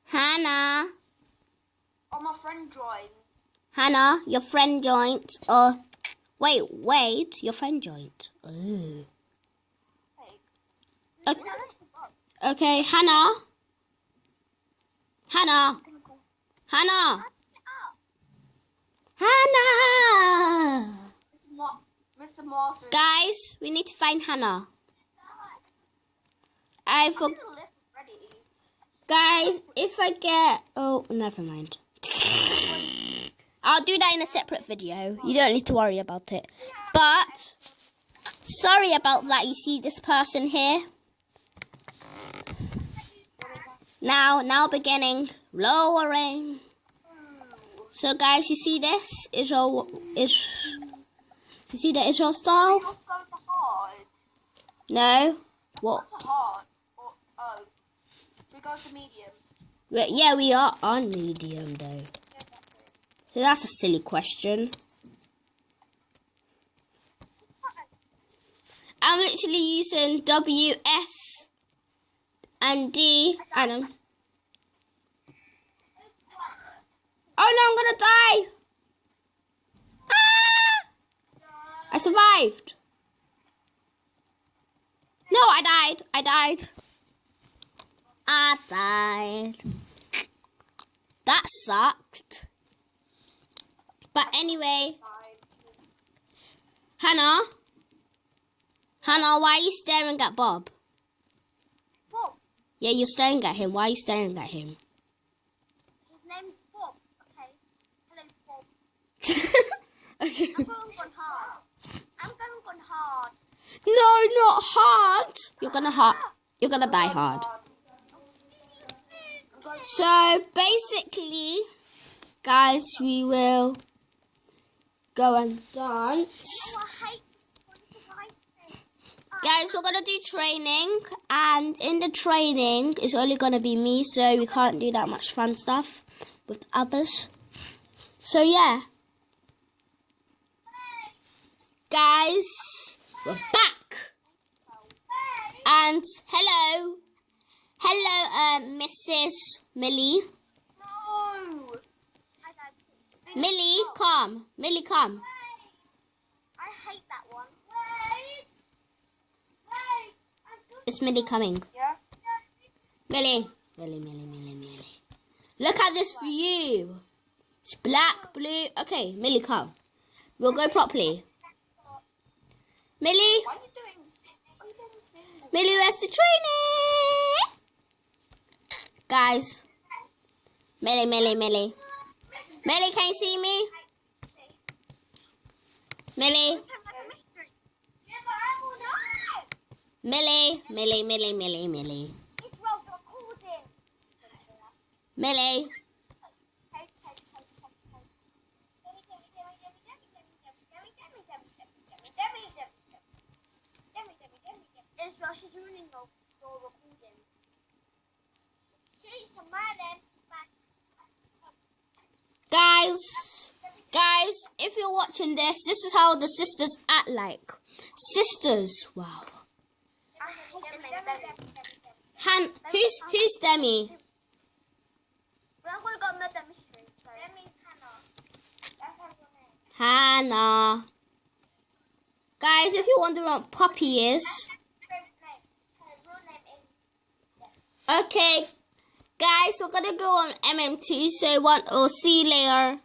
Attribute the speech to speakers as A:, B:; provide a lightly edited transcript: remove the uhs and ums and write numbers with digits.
A: Hannah.
B: Oh, my friend joined.
A: Hannah, your friend joined. Wait, your friend joined. Oh. Okay, Hannah. Hannah. Hannah. Hannah.
B: Mr. Martin.
A: Guys, we need to find Hannah. Guys, if I get... Oh, never mind. I'll do that in a separate video. You don't need to worry about it. But, sorry about that. You see this person here? Now beginning. Lowering. So, guys, you see this? You see the Israel style? No. What?
B: We go to medium.
A: Yeah, we are on medium though. So that's a silly question. I'm literally using W, S, and D, and I'm... Oh no, I'm gonna die! Ah! I survived. No, I died. I died. That sucked. But anyway, Hannah, why are you staring at Bob?
B: Bob?
A: Yeah, you're staring at him. Why are you staring at him?
B: His name's Bob. Okay. Hello, Bob.
A: Okay.
B: I'm going hard.
A: No, not hard. You're gonna die hard. So basically, guys, we will go and dance. Guys, we're gonna do training, and in the training, it's only gonna be me, so we can't do that much fun stuff with others. So yeah, guys, we're back, and hello, Mrs. Millie.
B: No.
A: Millie, come. Millie, come.
B: I hate that one.
A: It's Millie coming.
B: Yeah.
A: Millie. Look at this view. It's black, blue. Okay, Millie, come. We'll go properly. Millie.
B: Why are you doing this?
A: Millie, where's the training? Guys. Millie. Millie, can you see me? Millie. Millie. Millie.
B: She's ruining your recording. She's smiling.
A: Guys, if you're watching this is how the sisters act like. Sisters, wow. Who's Demi? Hannah. Guys, if you're wondering what Poppy is. Okay, guys, we're gonna go on MM2, so we'll see you later.